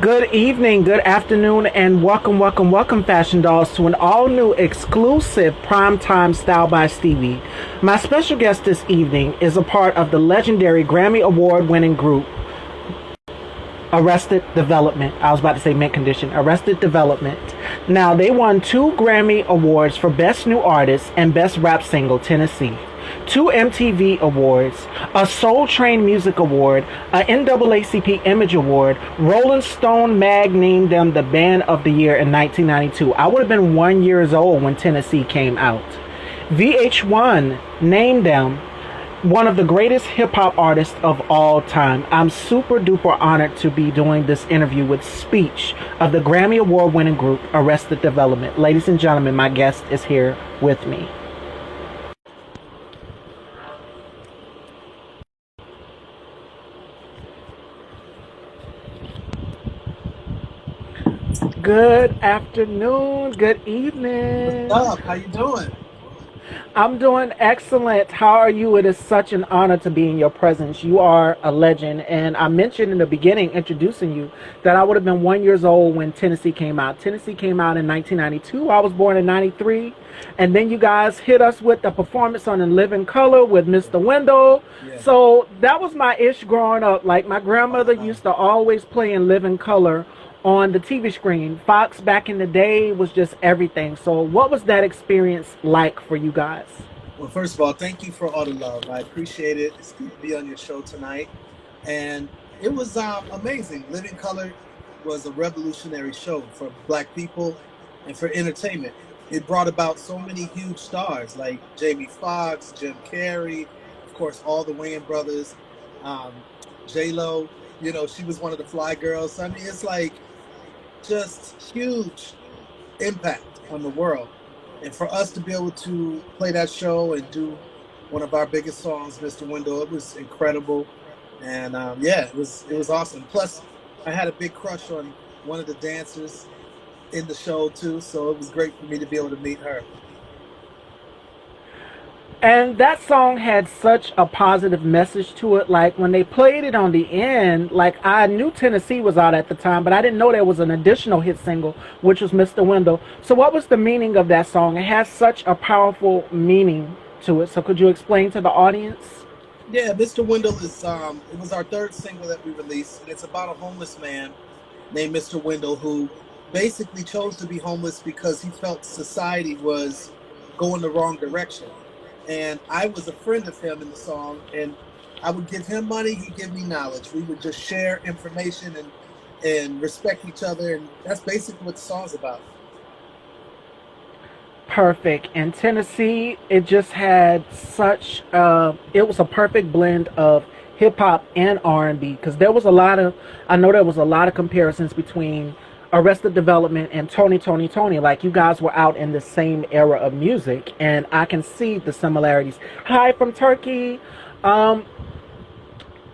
Good evening, good afternoon, and welcome, fashion dolls, to an all new exclusive primetime style by Stevie. My special guest this evening is a part of the legendary Grammy Award winning group Arrested Development. I was about to say mint condition. Arrested Development. Now, they won two Grammy Awards for Best New Artist and Best Rap Single, Tennessee. Two MTV Awards, a Soul Train Music Award, a NAACP Image Award. Rolling Stone Mag named them the Band of the Year in 1992. I would have been 1 year old when Tennessee came out. VH1 named them one of the greatest hip hop artists of all time. I'm super duper honored to be doing this interview with Speech of the Grammy Award winning group Arrested Development. Ladies and gentlemen, my guest is here with me. Good afternoon, good What's evening. up? How you doing? I'm doing excellent. How are you? It is such an honor to be in your presence. You are a legend. And I mentioned in the beginning, introducing you, that I would have been 1 year old when Tennessee came out. Tennessee came out in 1992. I was born in 93. And then you guys hit us with the performance on In Living Color with Mr. Wendell. Yeah. So that was my ish growing up. Like my grandmother used to always play In Living Color on the TV screen. Fox back in the day was just everything. So what was that experience like for you guys? Well, first of all, thank you for all the love. I appreciate it. It's good to be on your show tonight. And it was amazing. Living Color was a revolutionary show for Black people and for entertainment. It brought about so many huge stars like Jamie Foxx, Jim Carrey, of course, all the Wayans brothers, um, J Lo. You know, she was one of the fly girls. So, I mean, it's like just huge impact on the world. And for us to be able to play that show and do one of our biggest songs, Mr. Wendell, it was incredible. And yeah, it was awesome. Plus, I had a big crush on one of the dancers in the show too, so it was great for me to be able to meet her. And that song had such a positive message to it. Like when they played it on the end, like I knew Tennessee was out at the time, but I didn't know there was an additional hit single, which was Mr. Wendell. So what was the meaning of that song? It has such a powerful meaning to it. So could you explain to the audience? Yeah, Mr. Wendell is it was our third single that we released, and it's about a homeless man named Mr. Wendell who basically chose to be homeless because he felt society was going the wrong direction. And I was a friend of him in the song, and I would give him money, he'd give me knowledge. We would just share information and respect each other, and that's basically what the song's about. Perfect. And Tennessee, it just had such it was a perfect blend of hip hop and R&B, because there was a lot of, I know there was a lot of comparisons between Arrested Development and Tony. Like you guys were out in the same era of music, and I can see the similarities. Hi from Turkey. um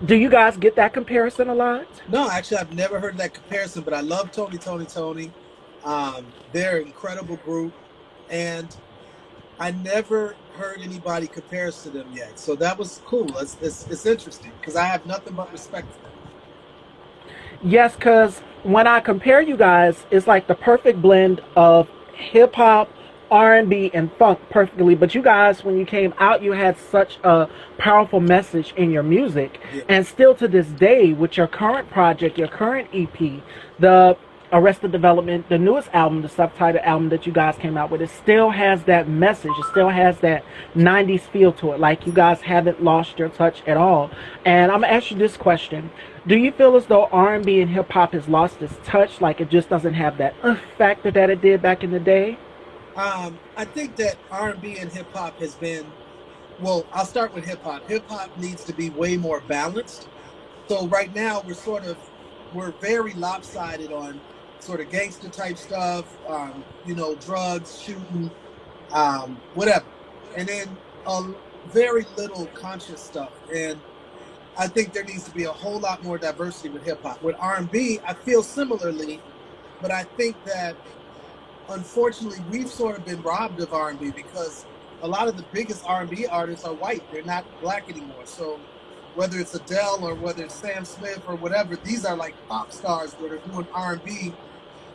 do you guys get that comparison a lot? No, actually, I've never heard that comparison, but I love Tony. They're an incredible group, and I never heard anybody compare us to them yet. So that was cool. It's interesting because I have nothing but respect for them. Yes, because when I compare you guys, it's like the perfect blend of hip hop, R&B, and funk perfectly. But you guys, when you came out, you had such a powerful message in your music, Yeah. and still to this day, with your current project, your current EP, the Arrested Development, the newest album, the subtitled album that you guys came out with, it still has that message. It still has that 90s feel to it. Like you guys haven't lost your touch at all. And I'm gonna ask you this question: do you feel as though R&B and hip hop has lost its touch? Like it just doesn't have that factor that it did back in the day? I think that R&B and hip hop has been, well, I'll start with hip hop. Hip hop needs to be way more balanced. So right now we're very lopsided on sort of gangster type stuff, drugs, shooting, whatever, and then very little conscious stuff. And I think there needs to be a whole lot more diversity with hip hop. With R&B, I feel similarly, but I think that unfortunately we've sort of been robbed of R&B because a lot of the biggest R&B artists are white. They're not black anymore. So whether it's Adele or whether it's Sam Smith or whatever, these are like pop stars that are doing R&B,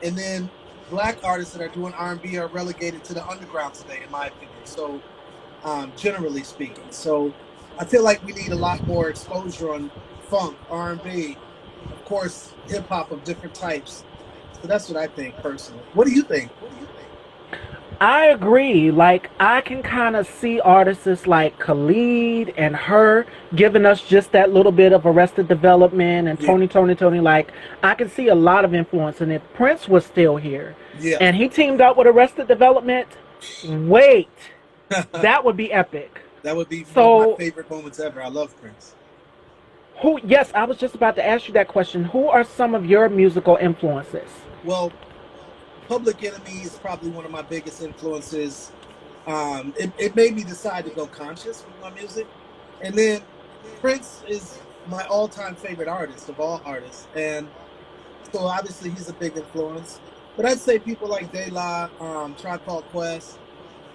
and then black artists that are doing R&B are relegated to the underground today, in my opinion. So, generally speaking, so I feel like we need a lot more exposure on funk, R&B, of course, hip hop of different types. So that's what I think personally. What do you think? I agree. Like, I can kind of see artists like Khalid and her giving us just that little bit of Arrested Development and Yeah, Tony. Like, I can see a lot of influence. And if Prince was still here yeah. and he teamed up with Arrested Development, wait, that would be epic. That would be one of my So, favorite moments ever. I love Prince. yes, I was just about to ask you that question. Who are some of your musical influences? Well, Public Enemy is probably one of my biggest influences. It made me decide to go conscious with my music. And then Prince is my all-time favorite artist of all artists. And so obviously he's a big influence. But I'd say people like De La, Tribe Called Quest,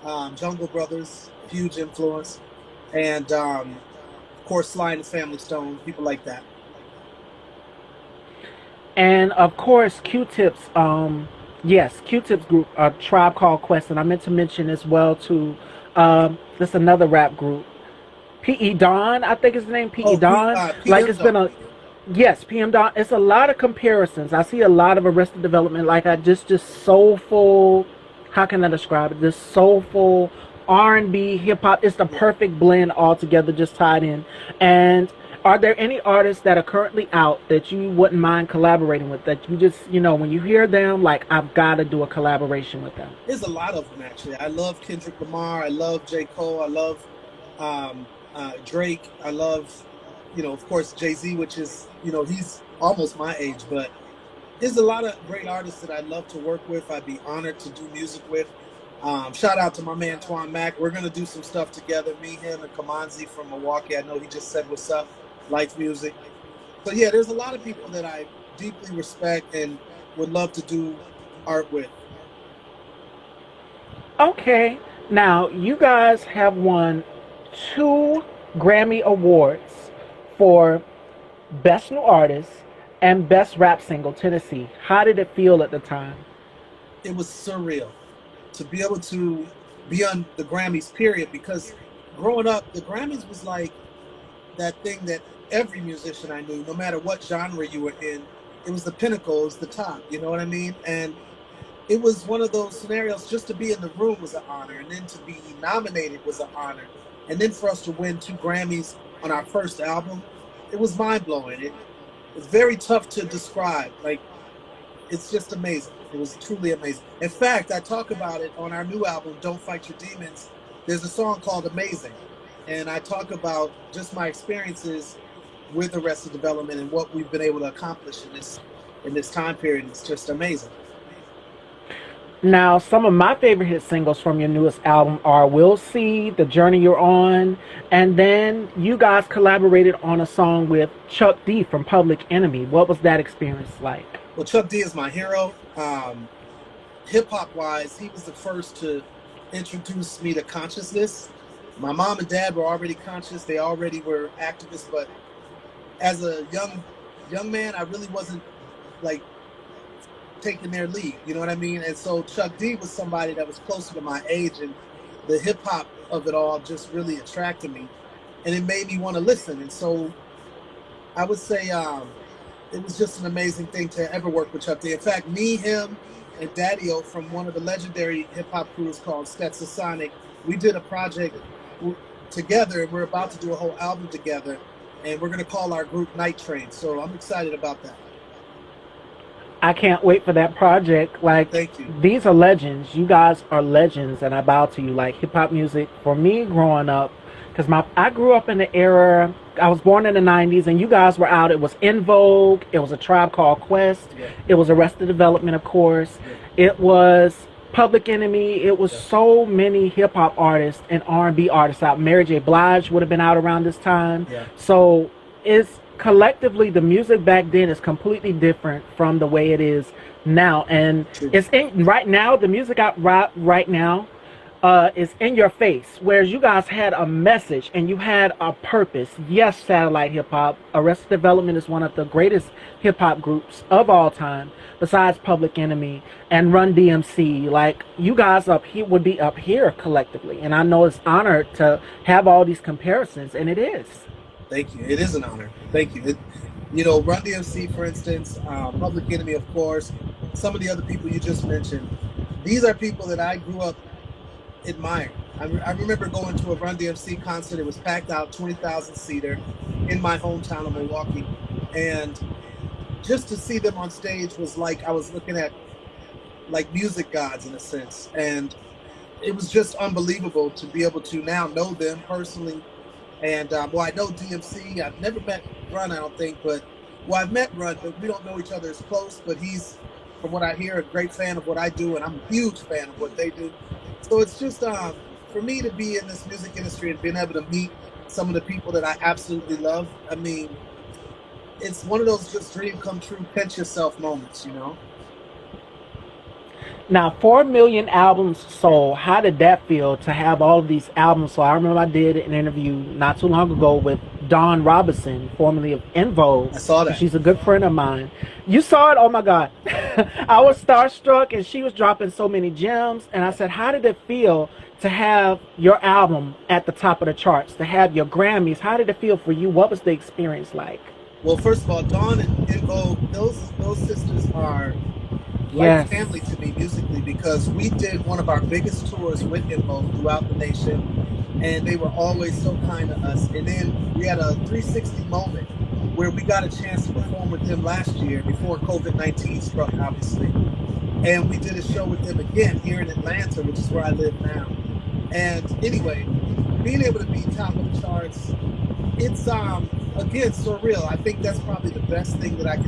Jungle Brothers, huge influence. And of course Sly and the Family Stone, people like that. And of course, Q-Tip's, yes, Q-Tip's group, a Tribe Called Quest, and I meant to mention as well to, this another rap group, P.E. Don, I think is the name, P.E. Oh, Don. Like, PM it's been Dawn. a, yes, PM Don. It's a lot of comparisons. I see a lot of Arrested Development, like I just soulful. How can I describe it? This soulful R&B, hip hop. It's the Yeah. perfect blend all together, just tied in. And are there any artists that are currently out that you wouldn't mind collaborating with? That you just, when you hear them, like, I've got to do a collaboration with them. There's a lot of them actually. I love Kendrick Lamar. I love J. Cole. I love um, Drake. I love, of course, Jay-Z, which is, he's almost my age, but there's a lot of great artists that I'd love to work with. I'd be honored to do music with. Shout out to my man Twan Mack. We're gonna do some stuff together. Me, him, and Kamanzi from Milwaukee. I know he just said what's up. Life music. So yeah, there's a lot of people that I deeply respect and would love to do art with. Okay, now you guys have won 2 Grammy Awards for Best New Artist and Best Rap Single, Tennessee. How did it feel at the time? It was surreal to be able to be on the Grammys, period, because growing up, the Grammys was like that thing that every musician I knew, no matter what genre you were in, it was the pinnacle, it was the top, you know what I mean? And it was one of those scenarios, just to be in the room was an honor, and then to be nominated was an honor. And then for us to win 2 Grammys on our first album, it was mind-blowing. It was very tough to describe. Like, it's just amazing. It was truly amazing. In fact, I talk about it on our new album, Don't Fight Your Demons. There's a song called Amazing. And I talk about just my experiences with Arrested Development and what we've been able to accomplish in this time period. It's just amazing. Now, some of my favorite hit singles from your newest album are We'll See, The Journey You're On, and then you guys collaborated on a song with Chuck D from Public Enemy. What was that experience like? Well, Chuck D is my hero. Hip hop wise, he was the first to introduce me to consciousness. My mom and dad were already conscious. They already were activists, but as a young man, I really wasn't like taking their lead, you know what I mean? And so Chuck D was somebody that was closer to my age, and the hip hop of it all just really attracted me, and it made me want to listen. And so I would say it was just an amazing thing to ever work with Chuck D. In fact, me, him, and Daddy-O from one of the legendary hip hop crews called Stetsasonic, we did a project together, and we're about to do a whole album together, and we're going to call our group Night Train. So I'm excited about that. I can't wait for that project. Like, Thank you. these are legends. You guys are legends, and I bow to you. Like, hip hop music for me growing up, because I grew up in the era. I was born in the '90s, and you guys were out. It was In Vogue. It was a Tribe Called Quest. Yeah. It was Arrested Development, of course. Yeah. It was Public Enemy. It was Yeah. so many hip hop artists and R&B artists out. Mary J. Blige would have been out around this time. Yeah. So it's collectively, the music back then is completely different from the way it is now, and True. right now, the music out right now, is in your face, whereas you guys had a message and you had a purpose. Yes, satellite hip hop. Arrested Development is one of the greatest hip hop groups of all time, besides Public Enemy and Run DMC. Like, you guys up here would be up here collectively, and I know it's honored to have all these comparisons, and it is. Thank you. It is an honor. Thank you. You know, Run DMC, for instance, Public Enemy, of course, some of the other people you just mentioned. These are people that I grew up admiring. I remember going to a Run DMC concert. It was packed out, 20,000 seater in my hometown of Milwaukee. And just to see them on stage was like I was looking at like music gods in a sense. And it was just unbelievable to be able to now know them personally. And well, I know DMC. I've never met Run, I don't think, but well, I've met Run, but we don't know each other as close. But he's, from what I hear, a great fan of what I do, and I'm a huge fan of what they do. So it's just for me to be in this music industry and being able to meet some of the people that I absolutely love. I mean, it's one of those just dream come true, pinch yourself moments, you know. Now, 4 million albums sold. How did that feel to have all of these albums? So I remember I did an interview not too long ago with Dawn Robinson, formerly of En Vogue. I saw that. She's a good friend of mine. You saw it? Oh my God. I was starstruck, and she was dropping so many gems. And I said, how did it feel to have your album at the top of the charts, to have your Grammys? How did it feel for you? What was the experience like? Well, first of all, Dawn and En Vogue, those sisters are Yes. like family to me musically, because we did one of our biggest tours with En Vogue throughout the nation, and they were always so kind to us. And then we had a 360 moment where we got a chance to perform with them last year before COVID-19 struck, obviously. And we did a show with them again here in Atlanta, which is where I live now. And anyway, being able to be top of the charts, it's again surreal. I think that's probably the best thing that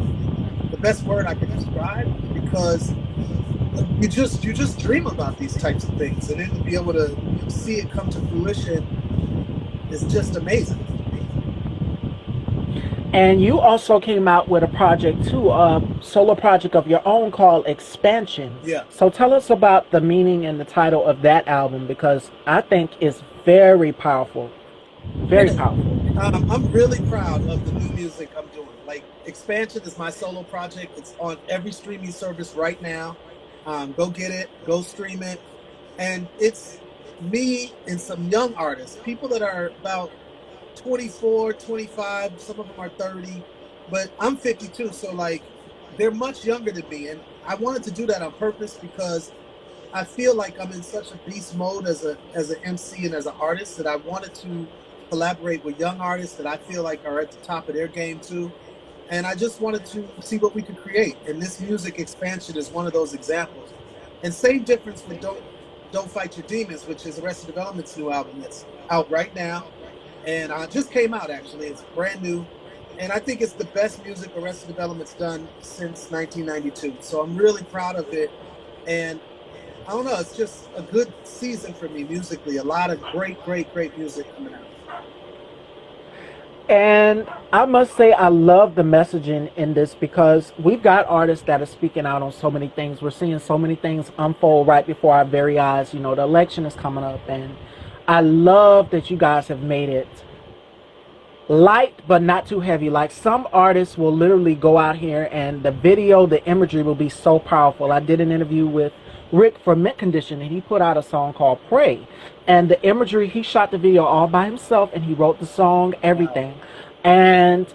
the best word I could describe, because you just dream about these types of things, and then to be able to see it come to fruition is just amazing. And you also came out with a project too, a solo project of your own called Expansion. Yeah. So tell us about the meaning and the title of that album, because I think it's very powerful. Very powerful. I'm really proud of the new music I'm doing. Like, Expansion is my solo project. It's on every streaming service right now. Go get it, go stream it. And it's me and some young artists, people that are about 24, 25, some of them are 30, but I'm 52, so like they're much younger than me. And I wanted to do that on purpose because I feel like I'm in such a beast mode as an MC and as an artist, that I wanted to collaborate with young artists that I feel like are at the top of their game too. And I just wanted to see what we could create. And this music Expansion is one of those examples. And same difference with Don't Fight Your Demons, which is Arrested Development's new album that's out right now. And just came out, actually. It's brand new. And I think it's the best music Arrested Development's done since 1992. So I'm really proud of it. And I don't know, it's just a good season for me musically. A lot of great, great, great music coming out. And I must say, I love the messaging in this, because we've got artists that are speaking out on so many things. We're seeing so many things unfold right before our very eyes. You know, the election is coming up, and I love that you guys have made it light but not too heavy. Like, some artists will literally go out here and the video, the imagery will be so powerful. I did an interview with Rick from Mint Condition, and he put out a song called Pray, and the imagery, he shot the video all by himself, and he wrote the song, everything. And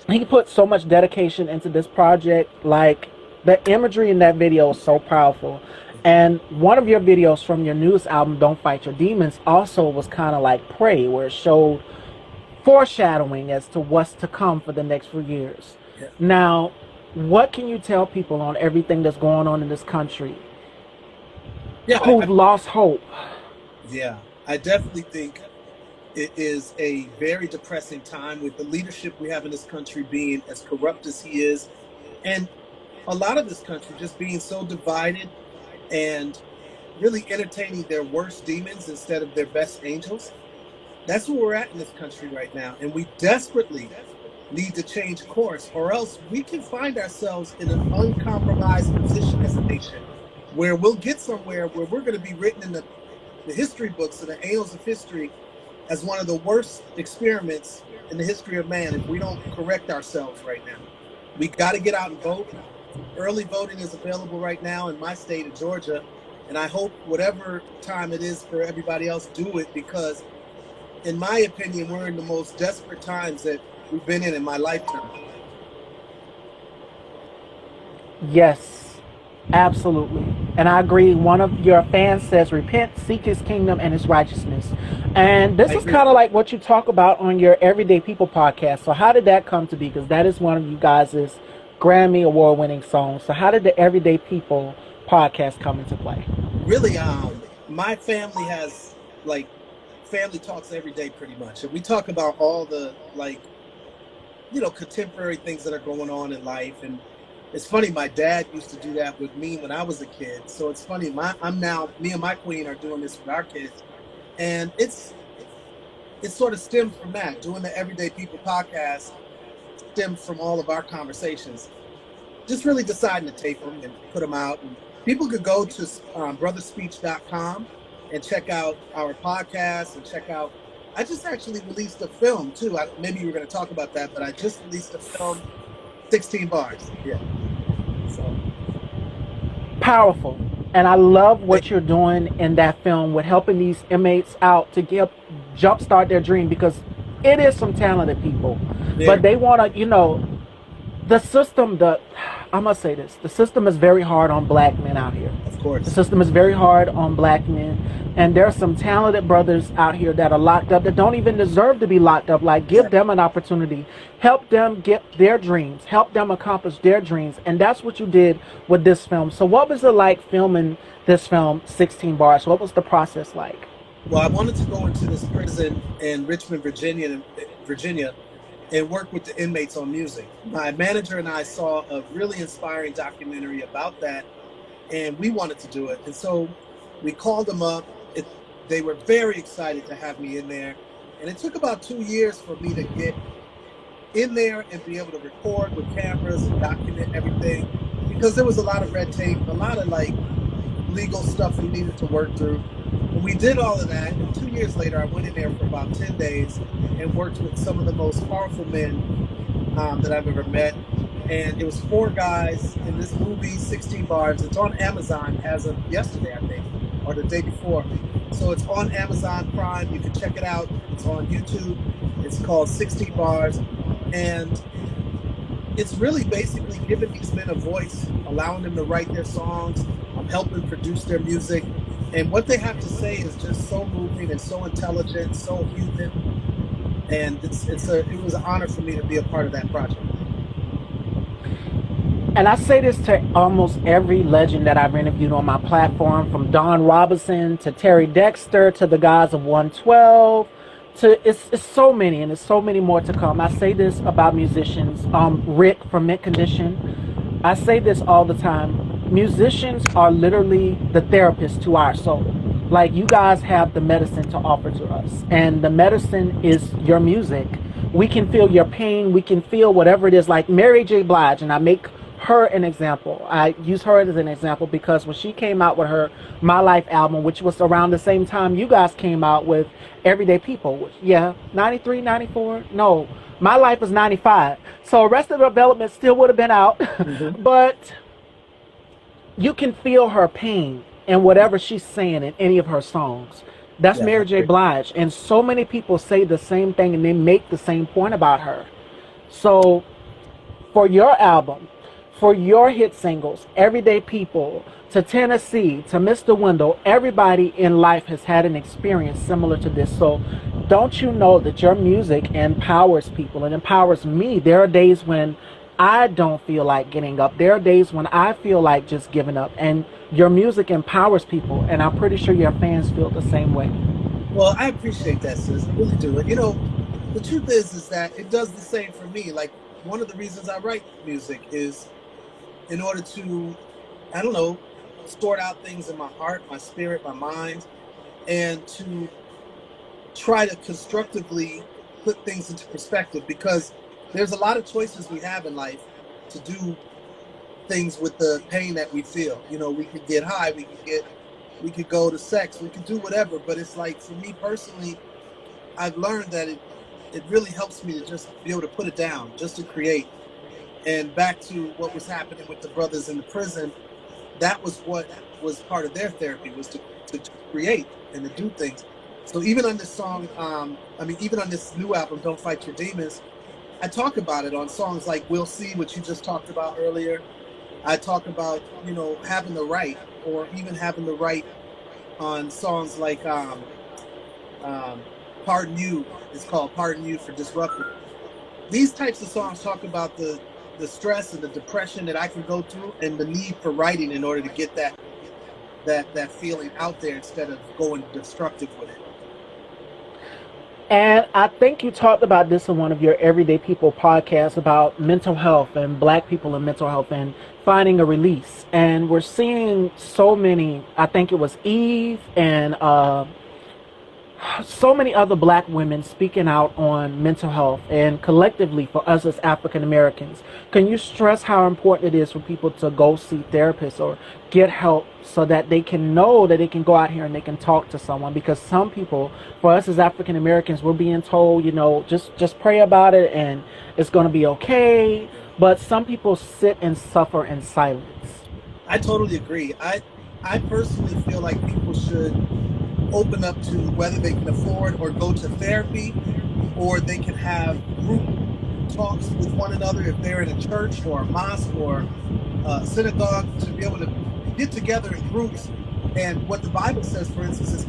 he put so much dedication into this project. Like, the imagery in that video is so powerful. And one of your videos from your newest album, Don't Fight Your Demons, also was kind of like Pray, where it showed foreshadowing as to what's to come for the next few years. Yeah. Now, what can you tell people on everything that's going on in this country who've lost hope? Yeah, I definitely think it is a very depressing time with the leadership we have in this country being as corrupt as he is, and a lot of this country just being so divided and really entertaining their worst demons instead of their best angels. That's where we're at in this country right now, and we desperately need to change course, or else we can find ourselves in an uncompromised position as a nation, where we'll get somewhere where we're going to be written in the the history books and the annals of history as one of the worst experiments in the history of man if we don't correct ourselves right now. We got to get out and vote. Early voting is available right now in my state of Georgia, and I hope whatever time it is for everybody else, do it, because in my opinion, we're in the most desperate times that we've been in my lifetime. Yes, absolutely. And I agree. One of your fans says, repent, seek his kingdom and his righteousness. And this I is agree. kind of like what you talk about on your Everyday People podcast. So, how did that come to be? Because that is one of you guys' Grammy Award winning songs. So, how did the Everyday People podcast come into play? Really, my family has like family talks every day pretty much. And we talk about all the contemporary things that are going on in life. And it's funny, my dad used to do that with me when I was a kid. So it's funny, me and my queen are doing this with our kids. And it's sort of stemmed from that. Doing the Everyday People podcast stemmed from all of our conversations. Just really deciding to tape them and put them out. And people could go to brotherspeech.com and check out our podcast and check out. I just actually released a film too. Maybe you were going to talk about that, but I just released a film, 16 bars. Yeah. So Powerful. And I love what you're doing in that film with helping these inmates out to jumpstart their dream, because it is some talented people, but they want to, the system, I must say this, the system is very hard on black men out here. Of course. The system is very hard on black men. And there are some talented brothers out here that are locked up that don't even deserve to be locked up. Like, give them an opportunity. Help them get their dreams. Help them accomplish their dreams. And that's what you did with this film. So what was it like filming this film, 16 Bars? What was the process like? Well, I wanted to go into this prison in Richmond, Virginia, and work with the inmates on music. My manager and I saw a really inspiring documentary about that, and we wanted to do it. And so we called them up. They were very excited to have me in there. And it took about 2 years for me to get in there and be able to record with cameras and document everything, because there was a lot of red tape, a lot of legal stuff we needed to work through. And we did all of that, and 2 years later, I went in there for about 10 days and worked with some of the most powerful men that I've ever met. And it was 4 guys in this movie, 16 Bars. It's on Amazon as of yesterday, I think, or the day before. So it's on Amazon Prime. You can check it out. It's on YouTube. It's called 16 Bars. And it's really basically giving these men a voice, allowing them to write their songs. I'm helping produce their music. And what they have to say is just so moving and so intelligent, so human. And it was an honor for me to be a part of that project. And I say this to almost every legend that I've interviewed on my platform, from Don Robinson to Terry Dexter to the guys of 112 to it's so many, and there's so many more to come. I say this about musicians. Rick from Mint Condition, I say this all the time. Musicians are literally the therapist to our soul. Like, you guys have the medicine to offer to us, and the medicine is your music. We can feel your pain. We can feel whatever it is. Like Mary J. Blige, and I make her an example. I use her as an example because when she came out with her My Life album, which was around the same time you guys came out with Everyday People, which, 93, 94? No, My Life was 95. So Arrested Development still would have been out. Mm-hmm. But you can feel her pain in whatever she's saying in any of her songs. That's Mary J. Blige. And so many people say the same thing and they make the same point about her. So for your album, for your hit singles, Everyday People, to Tennessee, to Mr. Wendell, everybody in life has had an experience similar to this. So don't you know that your music empowers people and empowers me? There are days when I don't feel like getting up. There are days when I feel like just giving up. And your music empowers people. And I'm pretty sure your fans feel the same way. Well, I appreciate that, sis. I really do. You know, the truth is that it does the same for me. Like, one of the reasons I write music is in order to, I don't know, sort out things in my heart, my spirit, my mind, and to try to constructively put things into perspective, because there's a lot of choices we have in life to do things with the pain that we feel. You know, we could get high, we could get we could go to sex, we could do whatever. But it's like, for me personally, I've learned that it really helps me to just be able to put it down, just to create. And back to what was happening with the brothers in the prison, that was what was part of their therapy, was to just create and to do things. So even on this song, I mean, even on this new album, Don't Fight Your Demons, I talk about it on songs like We'll See, which you just talked about earlier. I talk about, having the right, or even having the right on songs like um, Pardon You. It's called Pardon You for Disrupting. These types of songs talk about the stress and the depression that I can go through, and the need for writing in order to get that feeling out there instead of going destructive with it. And I think you talked about this in one of your Everyday People podcasts about mental health and black people and mental health and finding a release. And we're seeing so many, I think it was Eve and so many other black women speaking out on mental health, and collectively for us as African Americans. Can you stress how important it is for people to go see therapists or get help so that they can know that they can go out here and they can talk to someone? Because some people, for us as African Americans, we're being told, just pray about it and it's going to be okay. But some people sit and suffer in silence. I totally agree. I personally feel like people should open up to whether they can afford or go to therapy, or they can have group talks with one another if they're in a church or a mosque or a synagogue, to be able to get together in groups. And what the Bible says, for instance, is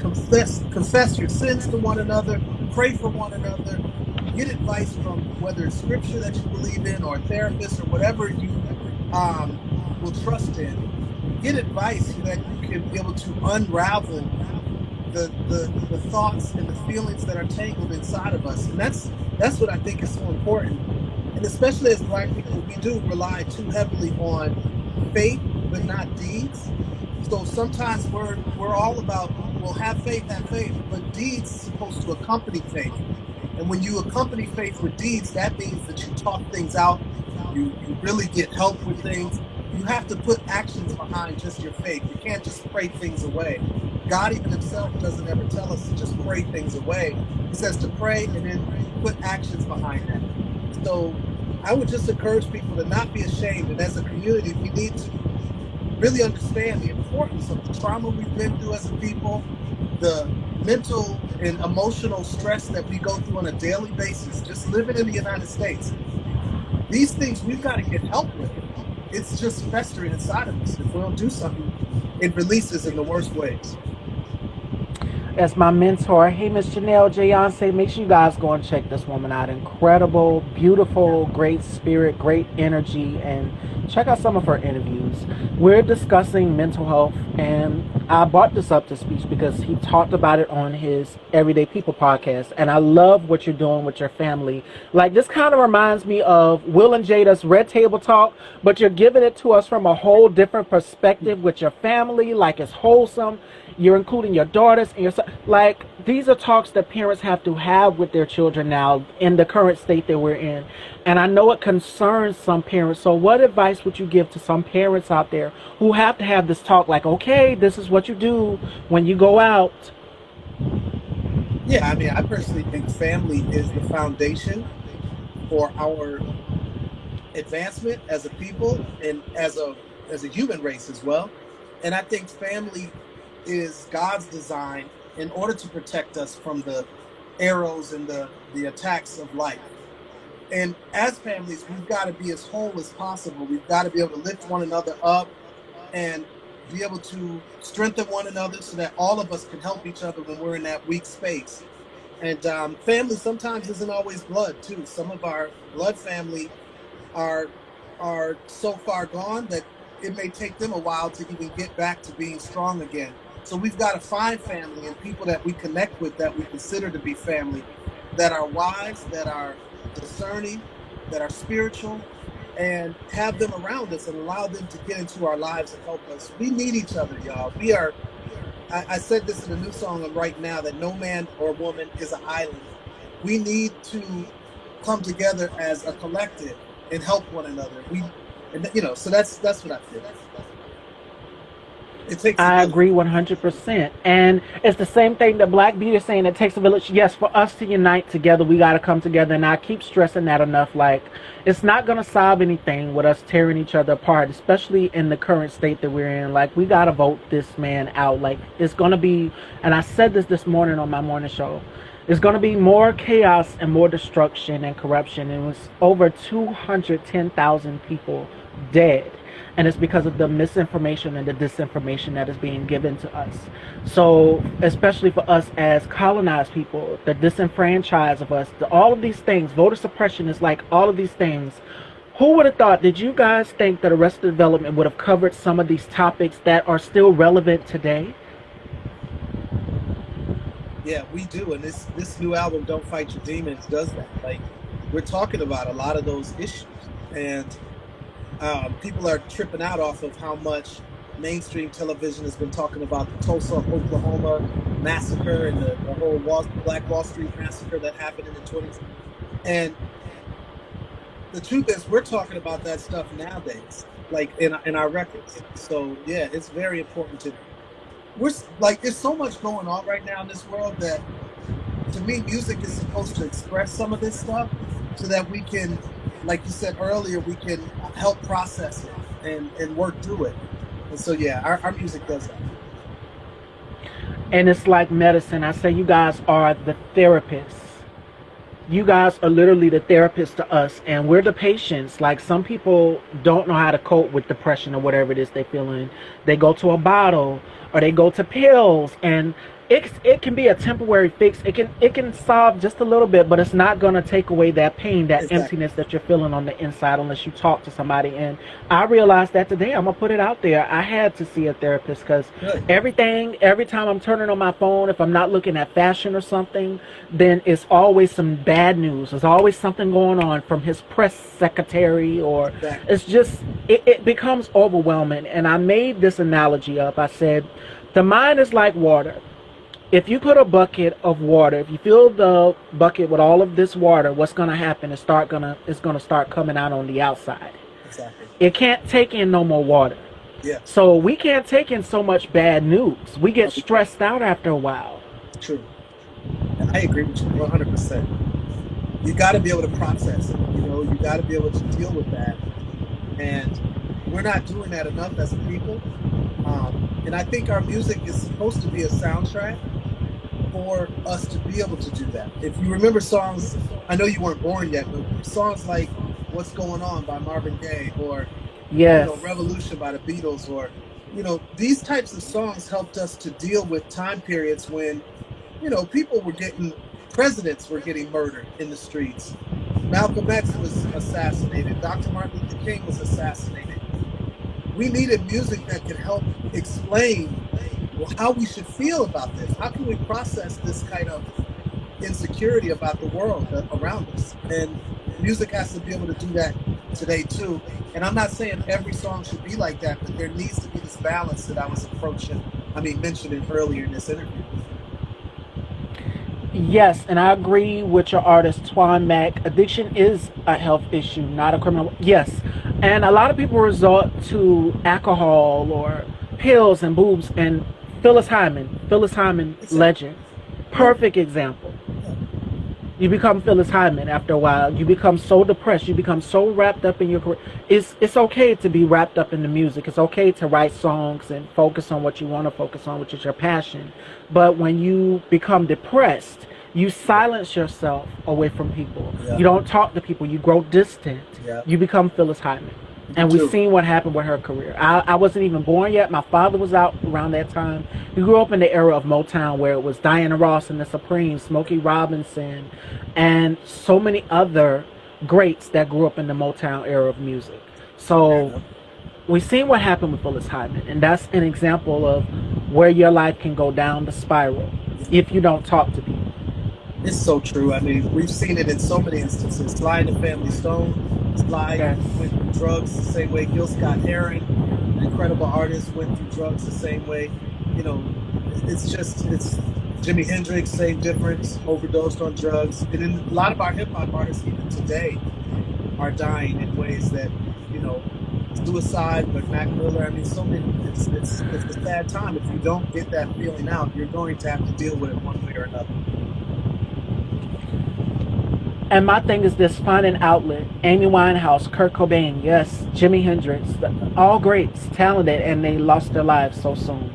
confess your sins to one another, pray for one another, get advice from whether it's scripture that you believe in or a therapist or whatever you will trust in. Get advice so that you can be able to unravel the thoughts and the feelings that are tangled inside of us. And that's what I think is so important. And especially as black people, we do rely too heavily on faith but not deeds. So sometimes we're all about, well, have faith, but deeds supposed to accompany faith. And when you accompany faith with deeds, that means that you talk things out, you really get help with things. You have to put actions behind just your faith. You can't just pray things away. God even himself doesn't ever tell us to just pray things away. He says to pray and then put actions behind that. So I would just encourage people to not be ashamed. And as a community, we need to really understand the importance of the trauma we've been through as a people, the mental and emotional stress that we go through on a daily basis, just living in the United States. These things we've got to get help with. It's just festering inside of us. If we don't do something, it releases in the worst ways. As my mentor, hey, Miss Janelle Jayonce, make sure you guys go and check this woman out. Incredible, beautiful, great spirit, great energy, and check out some of her interviews. We're discussing mental health, and I brought this up to speech because he talked about it on his Everyday People podcast, and I love what you're doing with your family. Like, this kind of reminds me of Will and Jada's Red Table Talk, but you're giving it to us from a whole different perspective with your family, like it's wholesome. You're including your daughters and your son. Like, these are talks that parents have to have with their children now in the current state that we're in. And I know it concerns some parents. So what advice would you give to some parents out there who have to have this talk, like, okay, this is what you do when you go out? Yeah, I mean, I personally think family is the foundation for our advancement as a people and as a human race as well. And I think family is God's design in order to protect us from the arrows and the attacks of life. And as families, we've got to be as whole as possible. We've got to be able to lift one another up and be able to strengthen one another so that all of us can help each other when we're in that weak space. And family sometimes isn't always blood too. Some of our blood family are so far gone that it may take them a while to even get back to being strong again. So we've got to find family and people that we connect with, that we consider to be family, that are wise, that are discerning, that are spiritual, and have them around us and allow them to get into our lives and help us. We need each other, y'all. I said this in a new song right now, that no man or woman is an island. We need to come together as a collective and help one another. So that's what I feel. It takes a I village. agree 100%. And it's the same thing that Black Beauty is saying. It takes a village. Yes, for us to unite together, we got to come together. And I keep stressing that enough. Like, it's not going to solve anything with us tearing each other apart, especially in the current state that we're in. Like, we got to vote this man out. Like, it's going to be, and I said this morning on my morning show, it's going to be more chaos and more destruction and corruption. It was over 210,000 people dead, and it's because of the misinformation and the disinformation that is being given to us. So especially for us as colonized people, the disenfranchised of us, all of these things, voter suppression is like all of these things. Who would have thought? Did you guys think that Arrested Development would have covered some of these topics that are still relevant today? Yeah, we do, and this new album, "Don't Fight Your Demons," does that. Like, we're talking about a lot of those issues, and people are tripping out off of how much mainstream television has been talking about the Tulsa, Oklahoma massacre and the whole Black Wall Street massacre that happened in the 20s. And the truth is, we're talking about that stuff nowadays, like in our records. So yeah, it's very important to. We're like, there's so much going on right now in this world that, to me, music is supposed to express some of this stuff so that we can, like you said earlier, we can help process it and work through it. And so, yeah, our music does that. And it's like medicine. I say you guys are the therapists. You guys are literally the therapist to us, and we're the patients. Like, some people don't know how to cope with depression or whatever it is they're feeling. They go to a bottle or they go to pills, and it can be a temporary fix. It can solve just a little bit, but it's not going to take away that pain, that Exactly. emptiness that you're feeling on the inside, unless you talk to somebody. And I realized that today. I'm gonna put it out there. I had to see a therapist because Good. every time I'm turning on my phone, if I'm not looking at fashion or something, then it's always some bad news. There's always something going on from his press secretary, or Exactly. it's just it becomes overwhelming. And I made this analogy up. I said the mind is like water. If you put a bucket of water, if you fill the bucket with all of this water, what's gonna happen is it's gonna start coming out on the outside. Exactly. It can't take in no more water. Yeah. So we can't take in so much bad news. We No, get stressed out after a while. true. And I agree with you 100%. You got to be able to process it. You got to be able to deal with that. And we're not doing that enough as a people. And I think our music is supposed to be a soundtrack for us to be able to do that. If you remember songs, I know you weren't born yet, but songs like "What's Going On" by Marvin Gaye, or Yes. "Revolution" by the Beatles, or these types of songs helped us to deal with time periods when people were getting presidents were getting murdered in the streets. Malcolm X was assassinated. Dr. Martin Luther King was assassinated. We needed music that could help explain how we should feel about this. How can we process this kind of insecurity about the world around us? And music has to be able to do that today too. And I'm not saying every song should be like that, but there needs to be this balance that I was mentioning earlier in this interview. Yes, and I agree with your artist Twan Mac. Addiction is a health issue, not a criminal. Yes, and a lot of people resort to alcohol or pills and boobs. And Phyllis Hyman, Exactly. legend, Yeah. perfect example. Yeah. You become Phyllis Hyman after a while. You become so depressed. You become so wrapped up in your career. It's okay to be wrapped up in the music. It's okay to write songs and focus on what you want to focus on, which is your passion. But when you become depressed, you silence yourself away from people. Yeah. You don't talk to people. You grow distant. Yeah. You become Phyllis Hyman. You And we've too. seen what happened with her career. I wasn't even born yet. My father was out around that time. He grew up in the era of Motown, where it was Diana Ross and the Supremes, Smokey Robinson, and so many other greats that grew up in the Motown era of music. So we've seen what happened with Phyllis Hyman, and that's an example of where your life can go down the spiral if you don't talk to people. It's so true. I mean, we've seen it in so many instances. Sly and the Family Stone, Sly Yes. went through drugs the same way Gil Scott-Heron, an incredible artist, went through drugs the same way. It's Jimi Hendrix, same difference, overdosed on drugs. And then a lot of our hip hop artists, even today, are dying in ways that, Suicide with Mac Miller. I mean, so many. It's a sad time. If you don't get that feeling out, you're going to have to deal with it one way or another. And my thing is this: find an outlet. Amy Winehouse, Kurt Cobain, yes, Jimi Hendrix, all greats, talented, and they lost their lives so soon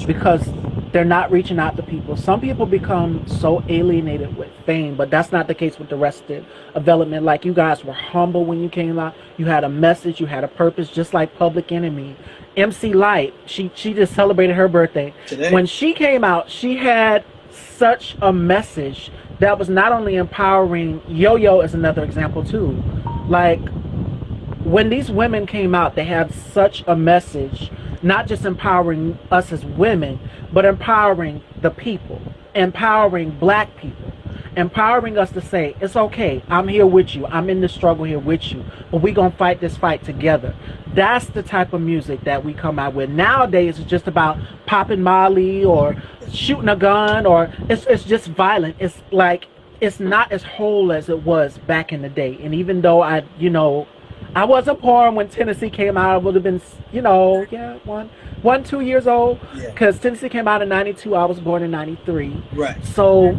because they're not reaching out to people. Some people become so alienated with fame, but that's not the case with the rest of development. Like, you guys were humble when you came out. You had a message, you had a purpose, just like Public Enemy. MC Light, she just celebrated her birthday. Today. When she came out, she had such a message that was not only empowering. Yo-Yo is another example too. Like, when these women came out, they have such a message, not just empowering us as women, but empowering the people, empowering black people, empowering us to say, it's okay, I'm here with you, I'm in the struggle here with you, but we're going to fight this fight together. That's the type of music that we come out with. Nowadays, it's just about popping Molly or shooting a gun, or it's just violent. It's like, it's not as whole as it was back in the day. And even though I wasn't born when Tennessee came out, I would have been, yeah, 2 years old. Because Tennessee came out in 92, I was born in 93. Right. So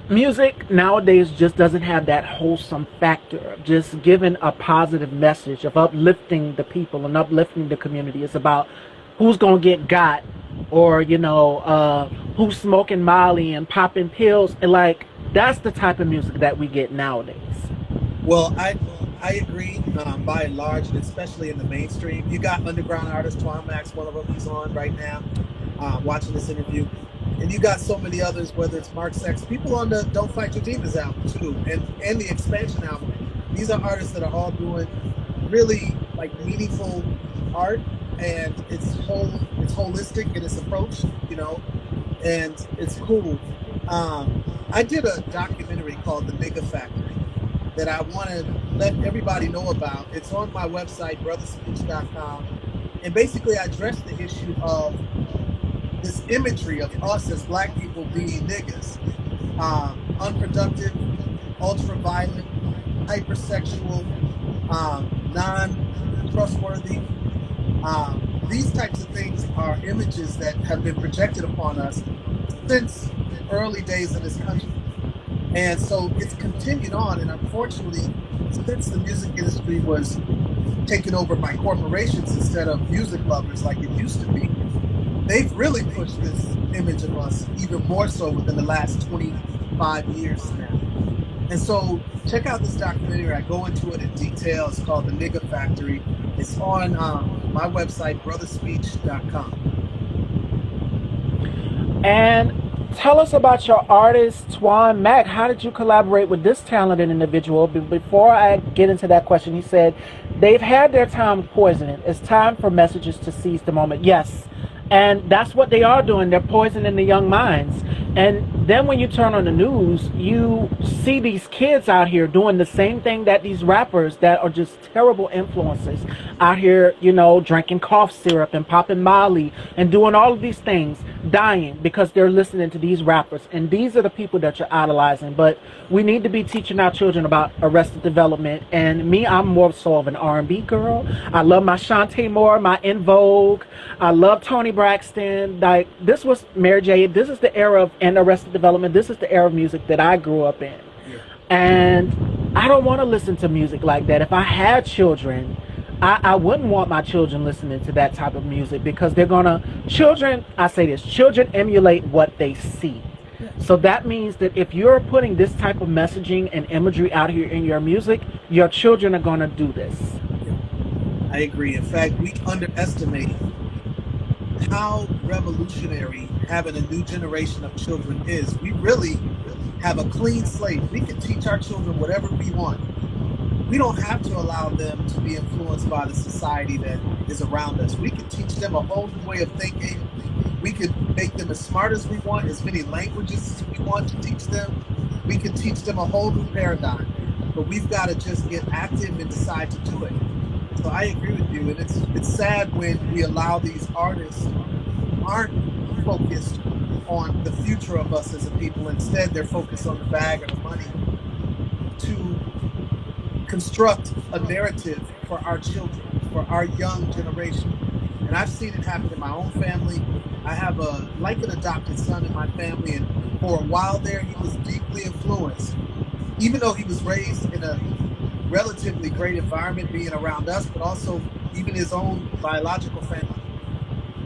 music nowadays just doesn't have that wholesome factor of just giving a positive message, of uplifting the people and uplifting the community. It's about who's going to get got, or, who's smoking Molly and popping pills. And, like, that's the type of music that we get nowadays. Well, I agree, by and large, and especially in the mainstream. You got underground artists, Twan Max, one of them, he's on right now, watching this interview. And you got so many others, whether it's Mark Sex, people on the Don't Fight Your Demons album too, and the Expansion album. These are artists that are all doing really, like, meaningful art, and it's holistic in its approach, and it's cool. I did a documentary called The Nigga Factory that I want to let everybody know about. It's on my website, brotherspeech.com. And basically I address the issue of this imagery of us as black people being niggas. Unproductive, ultra-violent, hypersexual, non-trustworthy. These types of things are images that have been projected upon us since early days in this country. And so it's continued on, and unfortunately, since the music industry was taken over by corporations instead of music lovers like it used to be, they've really pushed this image of us even more so within the last 25 years now. And so check out this documentary. I go into it in detail. It's called The Nigga Factory. It's on my website, brotherspeech.com. And tell us about your artist, Twan Mac. How did you collaborate with this talented individual? Before I get into that question, he said, they've had their time with poisoning. It's time for messages to seize the moment. Yes, and that's what they are doing. They're poisoning the young minds. And then when you turn on the news, you see these kids out here doing the same thing that these rappers that are just terrible influences out here, drinking cough syrup and popping Molly and doing all of these things, dying because they're listening to these rappers. And these are the people that you're idolizing. But we need to be teaching our children about Arrested Development. And me, I'm more so of an R&B girl. I love my Shantae Moore, my In Vogue. I love Toni Braxton. Like, this was Mary J. This is the era of and Arrested Development. This is the era of music that I grew up in. Yeah. And I don't want to listen to music like that. If I had children, I wouldn't want my children listening to that type of music, because children emulate what they see. Yeah. So that means that if you're putting this type of messaging and imagery out here in your music, your children are going to do this. Yeah. I agree. In fact, we underestimate how revolutionary having a new generation of children is. We really have a clean slate. We can teach our children whatever we want. We don't have to allow them to be influenced by the society that is around us. We can teach them a whole new way of thinking. We can make them as smart as we want, as many languages as we want to teach them. We can teach them a whole new paradigm. But we've got to just get active and decide to do it. So I agree with you, and it's sad when we allow these artists who aren't focused on the future of us as a people. Instead, they're focused on the bag or the money to construct a narrative for our children, for our young generation. And I've seen it happen in my own family. I have an adopted son in my family, and for a while there, he was deeply influenced, even though he was raised in a relatively great environment, being around us, but also even his own biological family.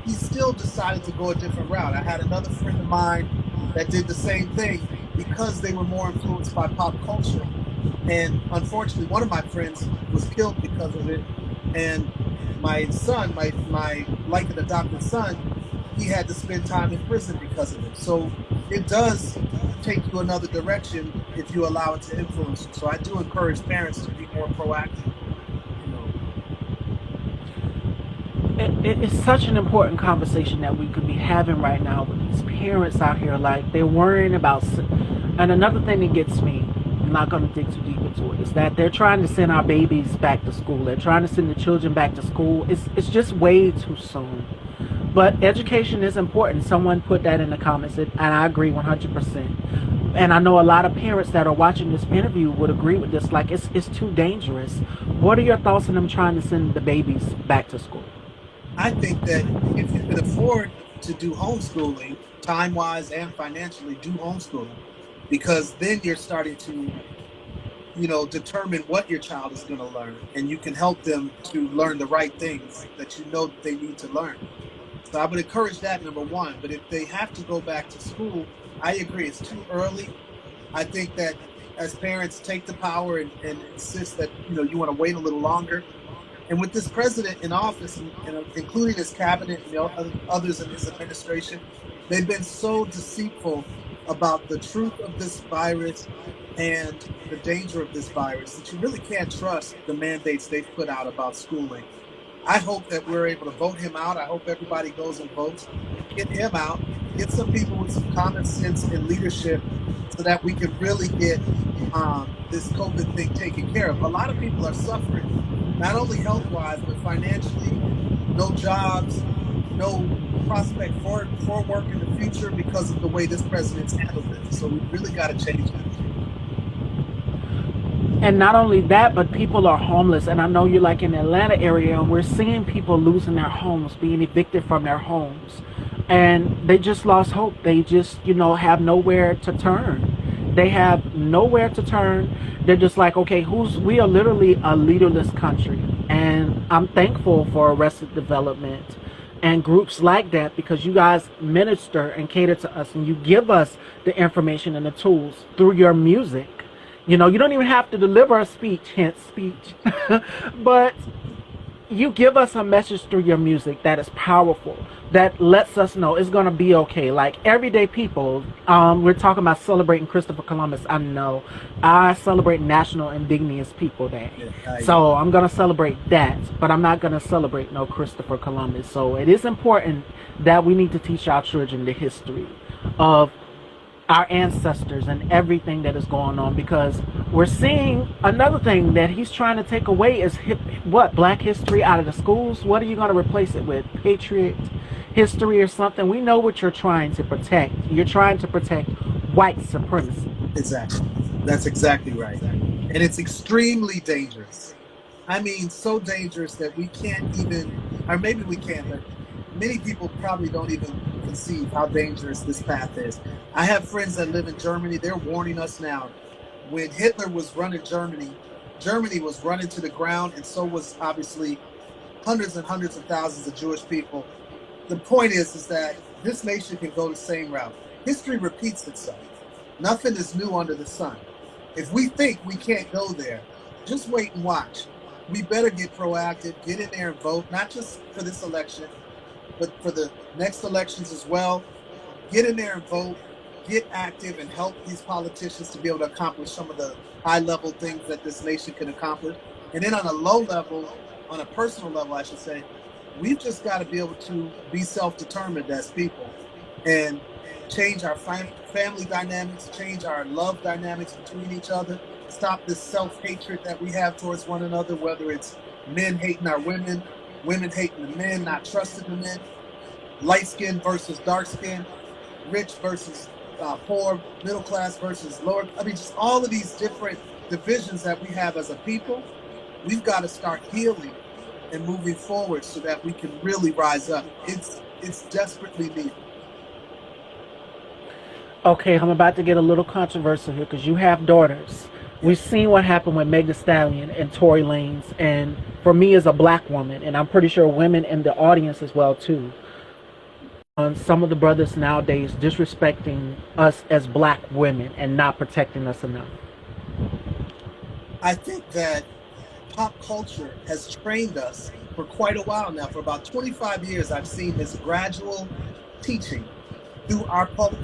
He still decided to go a different route. I had another friend of mine that did the same thing because they were more influenced by pop culture. And unfortunately, one of my friends was killed because of it. And my son, my like an adopted son, he had to spend time in prison because of it. So it does take you another direction if you allow it to influence you. So I do encourage parents to be more proactive. You know, It's such an important conversation that we could be having right now with these parents out here. Like, they're worrying about. And another thing that gets me, I'm not going to dig too deep into it, is that they're trying to send our babies back to school. They're trying to send the children back to school. It's just way too soon. But education is important. Someone put that in the comments, and I agree 100%. And I know a lot of parents that are watching this interview would agree with this. Like, it's too dangerous. What are your thoughts on them trying to send the babies back to school? I think that if you can afford to do homeschooling, time wise and financially, do homeschooling, because then you're starting to, determine what your child is going to learn, and you can help them to learn the right things that you know that they need to learn. So I would encourage that, number one. But if they have to go back to school, I agree, it's too early. I think that as parents, take the power and insist that you want to wait a little longer. And with this president in office, and including his cabinet and others in his administration, they've been so deceitful about the truth of this virus and the danger of this virus that you really can't trust the mandates they've put out about schooling. I hope that we're able to vote him out. I hope everybody goes and votes. Get him out. Get some people with some common sense and leadership so that we can really get this COVID thing taken care of. A lot of people are suffering, not only health-wise, but financially. No jobs, no prospect for work in the future because of the way this president's handled it. So we really got to change that. And not only that, but people are homeless. And I know you're like in the Atlanta area, and we're seeing people losing their homes, being evicted from their homes. And they just lost hope. They just, have nowhere to turn. They have nowhere to turn. They're just like, okay, we are literally a leaderless country. And I'm thankful for Arrested Development and groups like that, because you guys minister and cater to us, and you give us the information and the tools through your music. You don't even have to deliver a speech, hence speech, but you give us a message through your music that is powerful, that lets us know it's going to be okay. Like everyday people, we're talking about celebrating Christopher Columbus. I know I celebrate National Indigenous People Day. Yeah, so I'm going to celebrate that, but I'm not going to celebrate no Christopher Columbus. So it is important that we need to teach our children the history of our ancestors and everything that is going on, because we're seeing another thing that he's trying to take away is black history out of the schools. What are you going to replace it with? Patriot history or something? We know what you're trying to protect. You're trying to protect white supremacy. Exactly. That's exactly right. And it's extremely dangerous. I mean, so dangerous that we can't even, or maybe we can, but many people probably don't even conceive how dangerous this path is. I have friends that live in Germany. They're warning us now. When Hitler was running Germany, Germany was running to the ground, and so was obviously hundreds and hundreds of thousands of Jewish people. The point is that this nation can go the same route. History repeats itself. Nothing is new under the sun. If we think we can't go there, just wait and watch. We better get proactive, get in there and vote, not just for this election, but for the next elections as well. Get in there and vote, get active, and help these politicians to be able to accomplish some of the high-level things that this nation can accomplish. And then on a low level, on a personal level, I should say, we've just got to be able to be self-determined as people and change our family dynamics, change our love dynamics between each other, stop this self-hatred that we have towards one another, whether it's men hating our women, women hating the men, not trusting the men, light skin versus dark skin, rich versus poor, middle class versus lower. I mean, just all of these different divisions that we have as a people. we've got to start healing and moving forward so that we can really rise up. It's desperately needed. Okay, I'm about to get a little controversial here because you have daughters. We've seen what happened with Meg Thee Stallion and Tory Lanez, and for me as a black woman, and I'm pretty sure women in the audience as well too, on some of the brothers nowadays disrespecting us as black women and not protecting us enough. I think that pop culture has trained us for quite a while now. For about 25 years, I've seen this gradual teaching through our pop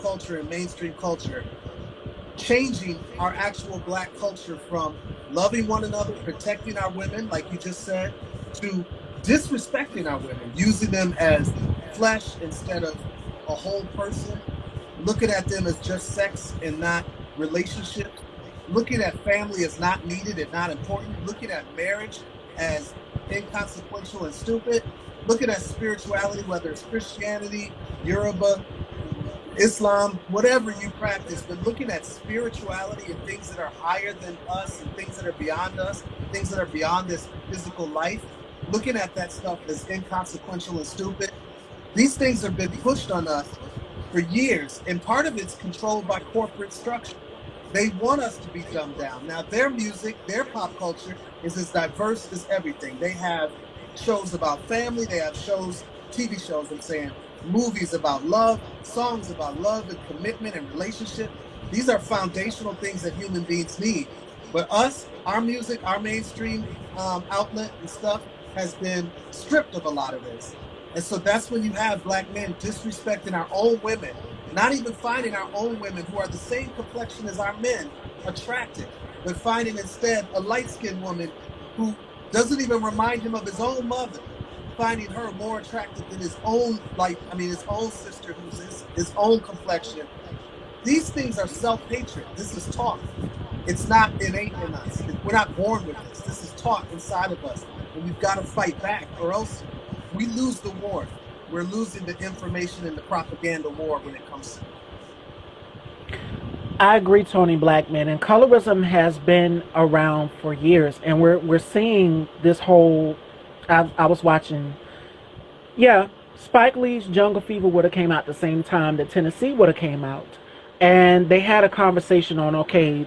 culture and mainstream culture, changing our actual black culture from loving one another, protecting our women, like you just said, to disrespecting our women, using them as flesh instead of a whole person, looking at them as just sex and not relationships, looking at family as not needed and not important, looking at marriage as inconsequential and stupid, looking at spirituality, whether it's Christianity, Yoruba, Islam, whatever you practice, but looking at spirituality and things that are higher than us and things that are beyond us, things that are beyond this physical life, looking at that stuff as inconsequential and stupid. These things have been pushed on us for years, and part of it's controlled by corporate structure. They want us to be dumbed down. Now, their music, their pop culture is as diverse as everything. They have shows about family, they have shows, TV shows, I'm saying, movies about love, songs about love and commitment and relationship. These are foundational things that human beings need. But us, our music, our mainstream outlet and stuff has been stripped of a lot of this. And so that's when you have black men disrespecting our own women, not even finding our own women who are the same complexion as our men attractive, but finding instead a light-skinned woman who doesn't even remind him of his own mother, finding her more attractive than his own, his own sister who's his own complexion. These things are self-hatred. This is taught. It's not innate in us. We're not born with this. This is taught inside of us. And we've got to fight back, or else we lose the war. We're losing the information and the propaganda war when it comes to it. I agree, Tony Blackman, and colorism has been around for years, and we're seeing this whole. I was watching, Spike Lee's Jungle Fever would have came out the same time that Tennessee would have came out, and they had a conversation on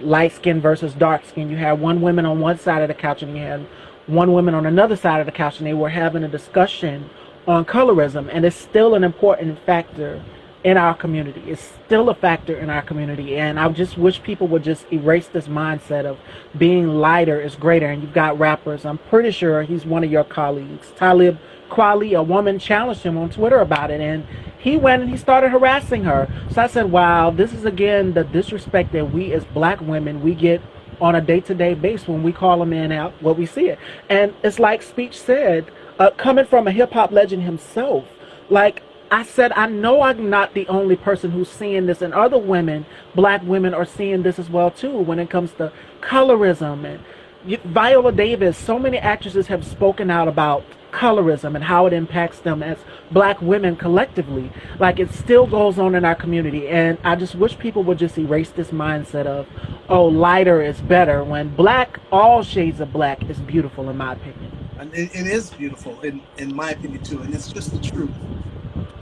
light skin versus dark skin. You had one woman on one side of the couch, and you had one woman on another side of the couch, and they were having a discussion on colorism, and it's still an important factor in our community. It's still a factor in our community, and I just wish people would just erase this mindset of being lighter is greater. And you've got rappers, I'm pretty sure he's one of your colleagues, Talib Kweli, a woman challenged him on Twitter about it, and he went and he started harassing her. So I said, wow, this is again the disrespect that we as black women, we get on a day-to-day basis when we call a man out what we see it. And it's like Speech said, coming from a hip-hop legend himself, like I said, I know I'm not the only person who's seeing this, and other women, black women, are seeing this as well too when it comes to colorism. And Viola Davis, so many actresses have spoken out about colorism and how it impacts them as black women collectively. Like, it still goes on in our community, and I just wish people would just erase this mindset of, oh, lighter is better, when black, all shades of black is beautiful in my opinion. And it is beautiful in my opinion too, and it's just the truth.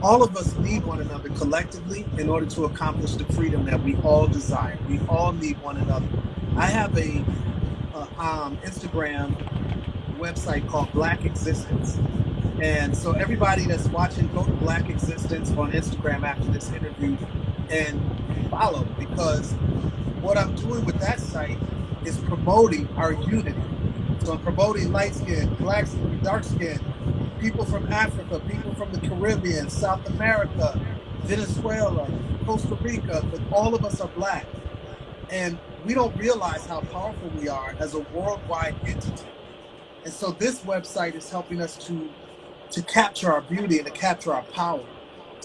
All of us need one another collectively in order to accomplish the freedom that we all desire. We all need one another. I have a Instagram website called Black Existence. And so everybody that's watching, go to Black Existence on Instagram after this interview and follow, because what I'm doing with that site is promoting our unity. So I'm promoting light skin, black skin, dark skin, people from Africa, people from the Caribbean, South America, Venezuela, Costa Rica, but all of us are black. And we don't realize how powerful we are as a worldwide entity. And so this website is helping us to capture our beauty and to capture our power.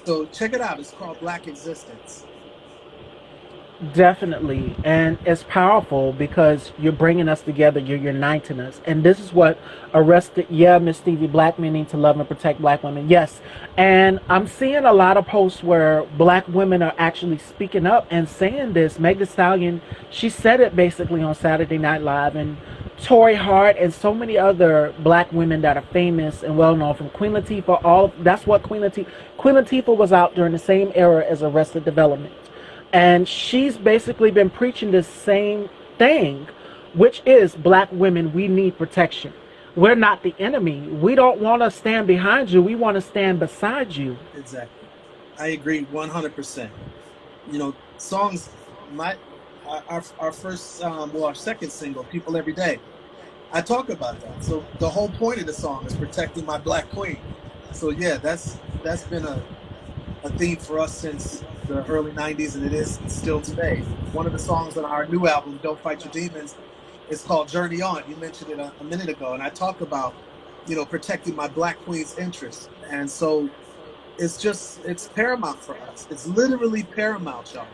So check it out. It's called Black Existence. Definitely. And it's powerful because you're bringing us together, you're uniting us. And this is what arrested, Miss Stevie, black men need to love and protect black women. Yes. And I'm seeing a lot of posts where black women are actually speaking up and saying this. Meg Thee Stallion, she said it basically on Saturday Night Live. And Tori Hart and so many other black women that are famous and well known, from Queen Latifah. That's what Queen Latifah was out during the same era as Arrested Development, and she's basically been preaching this same thing, which is black women. We need protection. We're not the enemy. We don't want to stand behind you. We want to stand beside you. Exactly. I agree 100%. You know, songs, our first, well, our second single, People Every Day, I talk about that. So the whole point of the song is protecting my black queen. So yeah, that's been a theme for us since the early 90s, and it is still today. One of the songs on our new album, Don't Fight Your Demons, is called Journey On. You mentioned it a minute ago, and I talk about, you know, protecting my black queen's interests. And so it's paramount for us. It's literally paramount, y'all.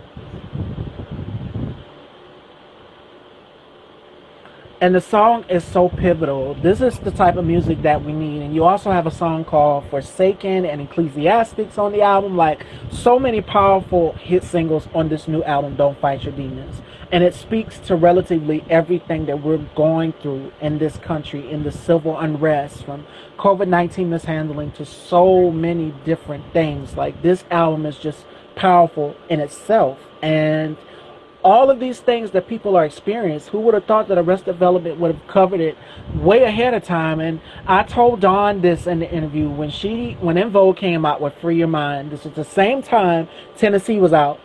And the song is so pivotal. This is the type of music that we need. And you also have a song called Forsaken and Ecclesiastics on the album. Like, so many powerful hit singles on this new album, Don't Fight Your Demons. And it speaks to relatively everything that we're going through in this country, in the civil unrest, from COVID-19 mishandling to so many different things. Like, this album is just powerful in itself. And all of these things that people are experiencing, who would have thought that Arrested Development would have covered it way ahead of time? And I told Dawn this in the interview when En Vogue came out with Free Your Mind. This was the same time Tennessee was out.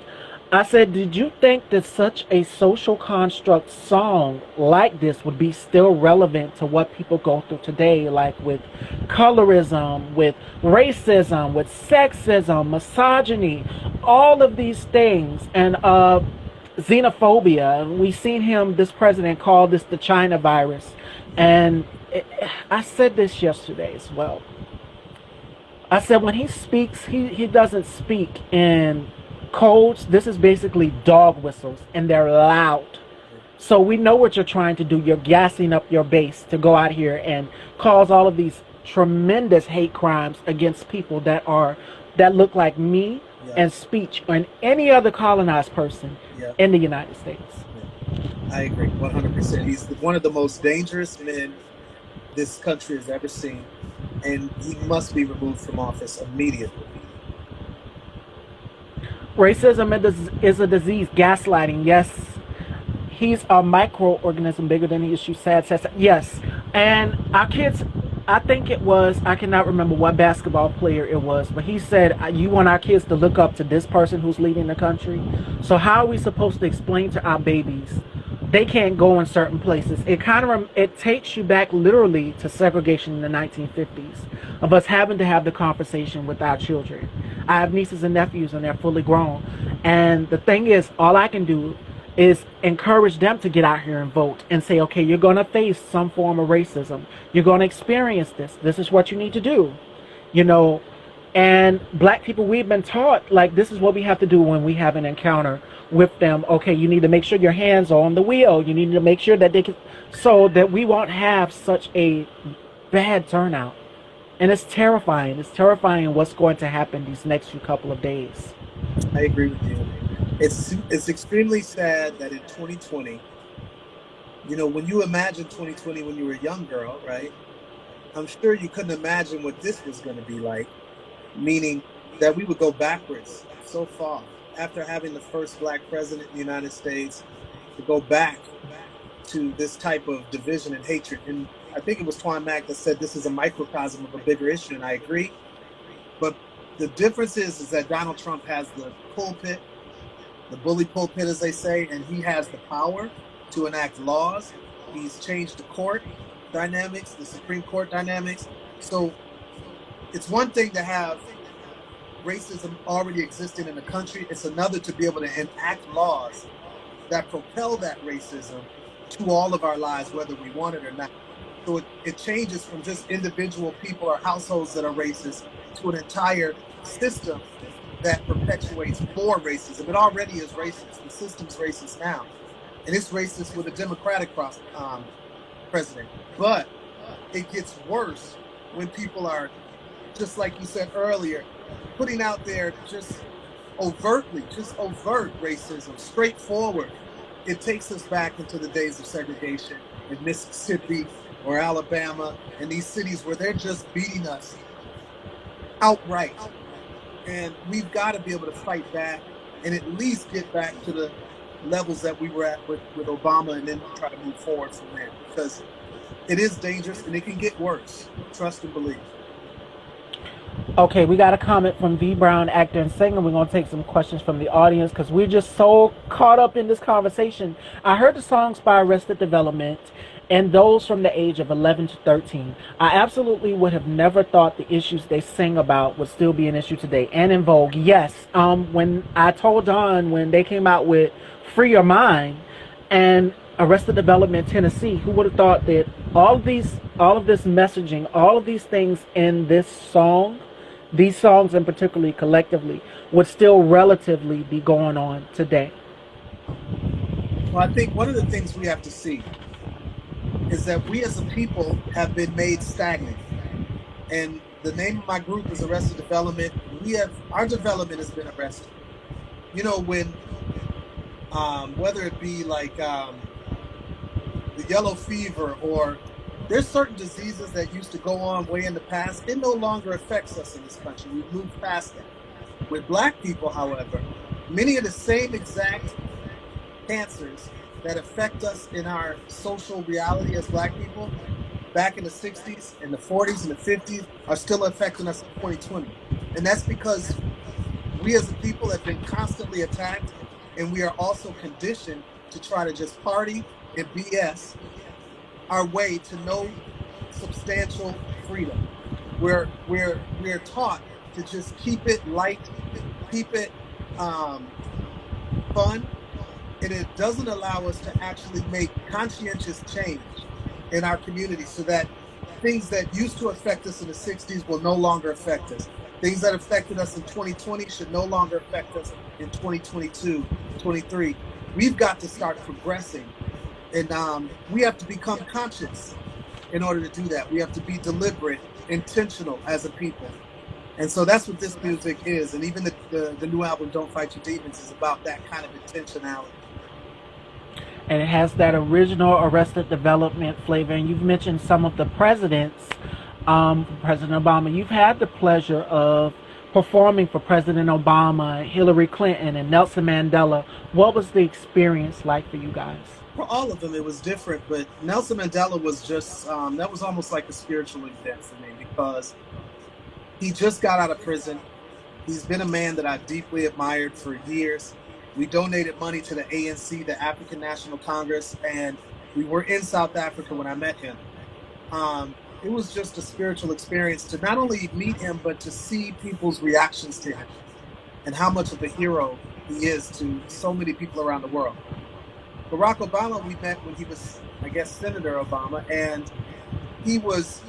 I said, did you think that such a social construct song like this would be still relevant to what people go through today, like with colorism, with racism, with sexism, misogyny, all of these things, and xenophobia? We've seen this president call this the China virus. And I said this yesterday as well. I said, when he speaks, he doesn't speak in codes. This is basically dog whistles, and they're loud. So we know what you're trying to do. You're gassing up your base to go out here and cause all of these tremendous hate crimes against people that look like me, yeah, and speech, and any other colonized person, yeah, in the United States. Yeah. I agree 100%. He's one of the most dangerous men this country has ever seen, and he must be removed from office immediately. Racism is a disease. Gaslighting, yes. He's a microorganism bigger than the issue. Sad. Yes. And our kids, I cannot remember what basketball player it was, but he said, you want our kids to look up to this person who's leading the country. So how are we supposed to explain to our babies they can't go in certain places? It takes you back literally to segregation in the 1950s, of us having to have the conversation with our children. I have nieces and nephews, and they're fully grown. And the thing is, all I can do is encourage them to get out here and vote and say, okay, you're going to face some form of racism. You're going to experience this. This is what you need to do. You know, and black people, we've been taught, like, this is what we have to do when we have an encounter with them. Okay, you need to make sure your hands are on the wheel. You need to make sure that so that we won't have such a bad turnout. And it's terrifying. It's terrifying what's going to happen these next few couple of days. I agree with you. It's extremely sad that in 2020, you know, when you imagine 2020 when you were a young girl, right? I'm sure you couldn't imagine what this was going to be like, meaning that we would go backwards so far after having the first black president in the United States, to go back to this type of division and hatred. And I think it was Twan Mack that said this is a microcosm of a bigger issue, and I agree. But the difference is that Donald Trump has the pulpit, the bully pulpit, as they say, and he has the power to enact laws. He's changed the court dynamics, the Supreme Court dynamics. So it's one thing to have racism already existing in the country. It's another to be able to enact laws that propel that racism to all of our lives, whether we want it or not. So it changes from just individual people or households that are racist to an entire system that perpetuates more racism. It already is racist. The system's racist now. And it's racist with a Democratic president. But it gets worse when people are, just like you said earlier, putting out there just overt racism, straightforward. It takes us back into the days of segregation. in Mississippi or Alabama, and these cities where they're just beating us outright. And we've got to be able to fight back and at least get back to the levels that we were at with Obama, and then try to move forward from there, because it is dangerous and it can get worse. Trust and believe. Okay, we got a comment from V Brown, actor and singer. We're going to take some questions from the audience because we're just so caught up in this conversation. I heard the songs by Arrested Development and those from the age of 11 to 13. I absolutely would have never thought the issues they sing about would still be an issue today and in vogue. Yes, when I told Don when they came out with Free Your Mind and Arrested Development Tennessee, who would have thought that all of this messaging, all of these things in this song, these songs and particularly collectively, would still relatively be going on today? Well, I think one of the things we have to see is that we as a people have been made stagnant. And the name of my group is Arrested Development. Our development has been arrested. You know, when whether it be like the yellow fever, or there's certain diseases that used to go on way in the past, it no longer affects us in this country. We've moved past that. With Black people, however, many of the same exact cancers that affect us in our social reality as Black people back in the 60s and the 40s and the 50s are still affecting us in 2020. And that's because we as a people have been constantly attacked, and we are also conditioned to try to just party and BS our way to no substantial freedom. We're taught to just keep it light, keep it fun, and it doesn't allow us to actually make conscientious change in our community, so that things that used to affect us in the 60s will no longer affect us. Things that affected us in 2020 should no longer affect us in 2022, 23. We've got to start progressing, and we have to become conscious in order to do that. We have to be deliberate, intentional as a people. And so that's what this music is. And even the new album, Don't Fight Your Demons, is about that kind of intentionality. And it has that original Arrested Development flavor. And you've mentioned some of the presidents, President Obama. You've had the pleasure of performing for President Obama, Hillary Clinton, and Nelson Mandela. What was the experience like for you guys? For all of them, it was different. But Nelson Mandela was just, that was almost like a spiritual event for me, because he just got out of prison. He's been a man that I've deeply admired for years. We donated money to the ANC, the African National Congress, and we were in South Africa when I met him. It was just a spiritual experience to not only meet him, but to see people's reactions to him and how much of a hero he is to so many people around the world. Barack Obama, we met when he was, I guess, Senator Obama, and he was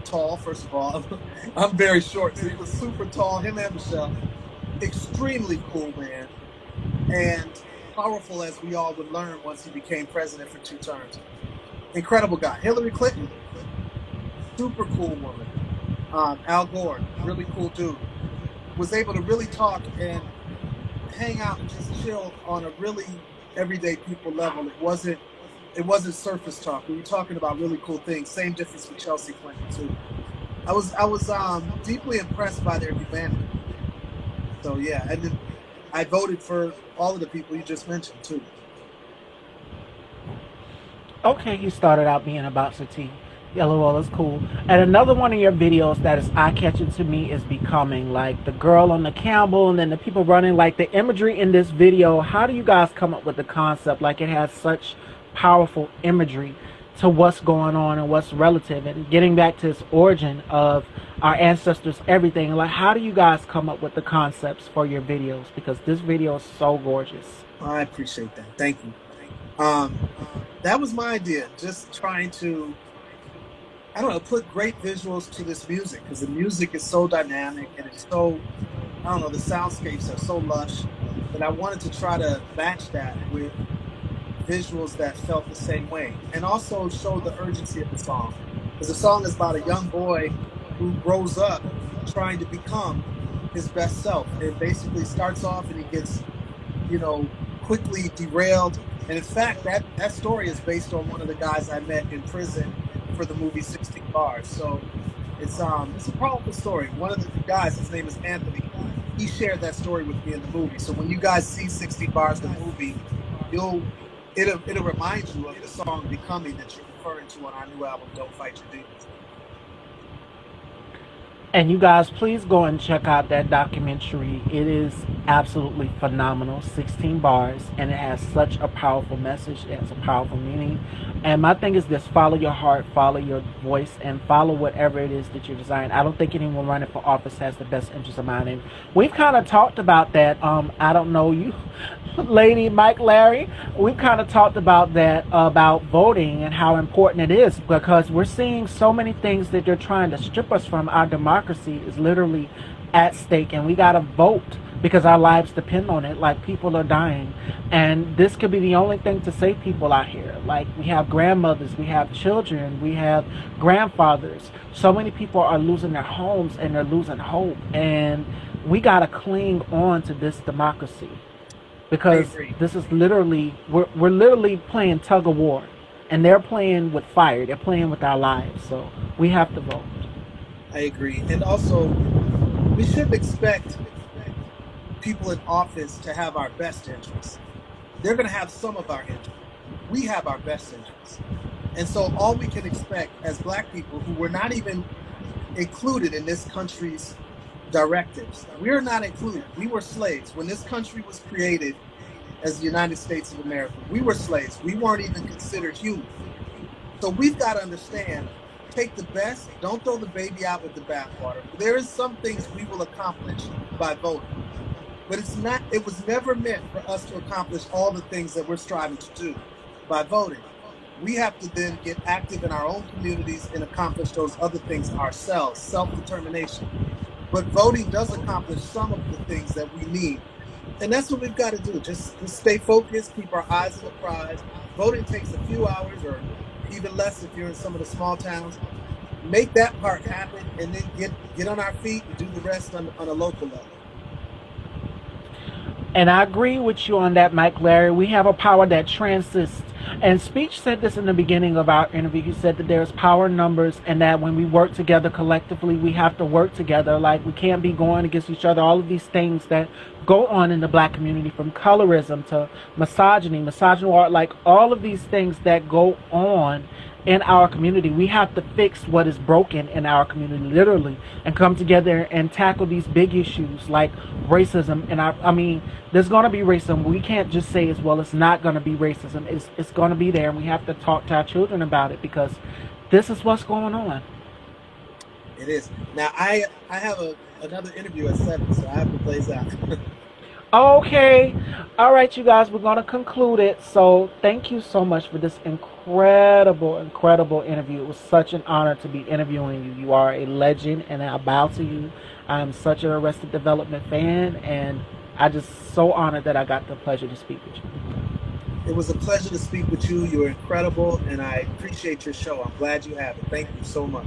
tall, first of all. I'm very short, so he was super tall, him and Michelle. Extremely cool man, and powerful, as we all would learn once he became president for 2 terms. Incredible guy. Hillary Clinton, super cool woman. Al Gore, really cool dude. Was able to really talk and hang out and just chill on a really everyday people level. It wasn't surface talk. We were talking about really cool things. Same difference with Chelsea Clinton too. I was deeply impressed by their humanity. So yeah, and then I voted for all of the people you just mentioned too. Okay, you started out being about Sati. LOL is cool. And another one of your videos that is eye-catching to me is Becoming. Like the girl on the camel and then the people running. Like the imagery in this video, how do you guys come up with the concept? Like it has such powerful imagery to what's going on and what's relative, and getting back to its origin of our ancestors, everything. Like how do you guys come up with the concepts for your videos? Because this video is so gorgeous. I appreciate that. Thank you. That was my idea, just trying to, I don't know, put great visuals to this music, because the music is so dynamic and it's so, I don't know, the soundscapes are so lush that I wanted to try to match that with visuals that felt the same way, and also show the urgency of the song, because the song is about a young boy who grows up trying to become his best self. It basically starts off and he gets, quickly derailed And in fact, that story is based on one of the guys I met in prison for the movie 16 Bars. So it's a powerful story. One of the guys, his name is Anthony. He shared that story with me in the movie. So when you guys see 16 Bars the movie, you'll it'll remind you of the song "Becoming" that you're referring to on our new album, "Don't Fight Your Demons." And you guys, please go and check out that documentary. It is absolutely phenomenal. 16 bars, and it has such a powerful message. It has a powerful meaning. And my thing is this: follow your heart, follow your voice, and follow whatever it is that you're desiring. I don't think anyone running for office has the best interest of mind. And we've kind of talked about that. I don't know you, lady Mike Larry. We've kind of talked about that, about voting and how important it is, because we're seeing so many things that they're trying to strip us from. Our democracy is literally at stake, and we got to vote because our lives depend on it. Like, people are dying, and this could be the only thing to save people out here. Like, we have grandmothers, we have children, we have grandfathers. So many people are losing their homes and they're losing hope, and we got to cling on to this democracy, because this is literally, we're literally playing tug of war, and they're playing with fire. They're playing with our lives, so we have to vote. I agree. And also, we shouldn't expect people in office to have our best interests. They're going to have some of our interests. We have our best interests. And so all we can expect as Black people, who were not even included in this country's directives, we're not included. We were slaves. When this country was created as the United States of America, we were slaves. We weren't even considered human. So we've got to understand, take the best, don't throw the baby out with the bathwater. There is some things we will accomplish by voting, but it was never meant for us to accomplish all the things that we're striving to do by voting. We have to then get active in our own communities and accomplish those other things ourselves, self-determination. But voting does accomplish some of the things that we need. And that's what we've got to do. Just stay focused, keep our eyes on the prize. Voting takes a few hours, or even less if you're in some of the small towns. Make that part happen, and then get on our feet and do the rest on a local level. And I agree with you on that, Mike Larry. We have a power that transcends. And Speech said this in the beginning of our interview. He said that there's power in numbers, and that when we work together collectively, we have to work together. Like, we can't be going against each other. All of these things that go on in the Black community, from colorism to misogyny, misogynoir, like all of these things that go on in our community. We have to fix what is broken in our community, literally, and come together and tackle these big issues like racism. And I mean, there's going to be racism. We can't just say it's not going to be racism. It's going to be there, and we have to talk to our children about it, because this is what's going on. It is. Now, I have another interview at 7, so I have to play out. Okay. All right, you guys, we're going to conclude it. So thank you so much for this incredible interview. It was such an honor to be interviewing you. You are a legend, and I bow to you. I'm such an Arrested Development fan, and I just so honored that I got the pleasure to speak with you. It was a pleasure to speak with you. You're incredible, and I appreciate your show. I'm glad you have it. Thank you so much.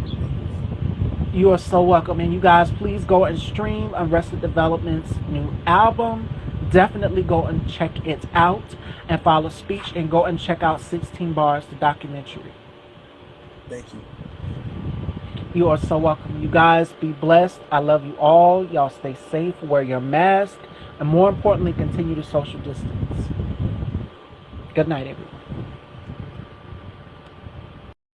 You are so welcome. And you guys, please go and stream Arrested Development's new album. Definitely go and check it out, and follow Speech, and go and check out 16 Bars, the documentary. Thank you. You are so welcome. You guys, be blessed. I love you all. Y'all stay safe, wear your mask, and more importantly, continue to social distance. Good night, everyone.